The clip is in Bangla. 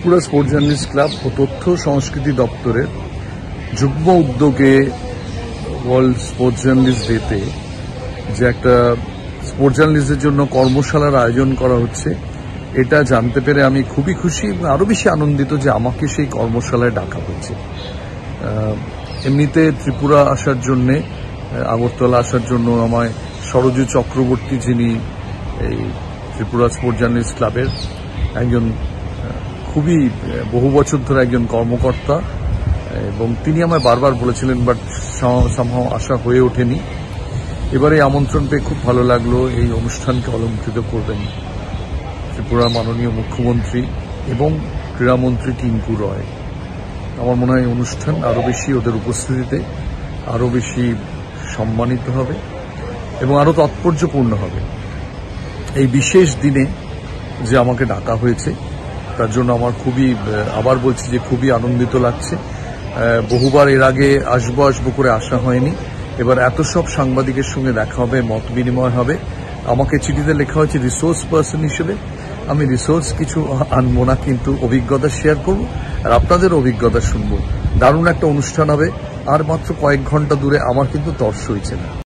ত্রিপুরা স্পোর্টস জার্নালিস্ট ক্লাব ও তথ্য সংস্কৃতি দপ্তরের যুগ্ম উদ্যোগে ওয়ার্ল্ড স্পোর্টস জার্নালিস্ট ডেতে যে একটা স্পোর্টস জার্নালিস্টদের জন্য কর্মশালার আয়োজন করা হচ্ছে, এটা জানতে পেরে আমি খুবই খুশি এবং আরও বেশি আনন্দিত যে আমাকে সেই কর্মশালায় ডাকা হচ্ছে। এমনিতে ত্রিপুরা আসার জন্যে, আগরতলা আসার জন্য আমায় সরোজ চক্রবর্তী, যিনি এই ত্রিপুরা স্পোর্টস জার্নালিস্ট ক্লাবের একজন খুবই বহু বছর ধরে একজন কর্মকর্তা, এবং তিনি আমায় বারবার বলেছিলেন, বাট সামহাও আশা হয়ে ওঠেনি। এবারে আমন্ত্রণ পেয়ে খুব ভালো লাগলো। এই অনুষ্ঠানকে অলঙ্কৃত করবেন ত্রিপুরার মাননীয় মুখ্যমন্ত্রী এবং ক্রীড়ামন্ত্রী টিঙ্কু রয়। আমার মনে হয় অনুষ্ঠান আরও বেশি ওদের উপস্থিতিতে আরও বেশি সম্মানিত হবে এবং আরও তাৎপর্যপূর্ণ হবে। এই বিশেষ দিনে যে আমাকে ডাকা হয়েছে তার জন্য আমার আবার বলছি যে খুবই আনন্দিত লাগছে। বহুবার এর আগে আসবো করে আসা হয়নি। এবার এত সব সাংবাদিকের সঙ্গে দেখা হবে, মত বিনিময় হবে। আমাকে চিঠিতে লেখা হয়েছে রিসোর্স পার্সন হিসেবে। আমি রিসোর্স কিছু আনবো না, কিন্তু অভিজ্ঞতা শেয়ার করব আর আপনাদের অভিজ্ঞতা শুনবো। দারুণ একটা অনুষ্ঠান হবে। আর মাত্র কয়েক ঘন্টা দূরে, আমার কিন্তু তর সইছে না।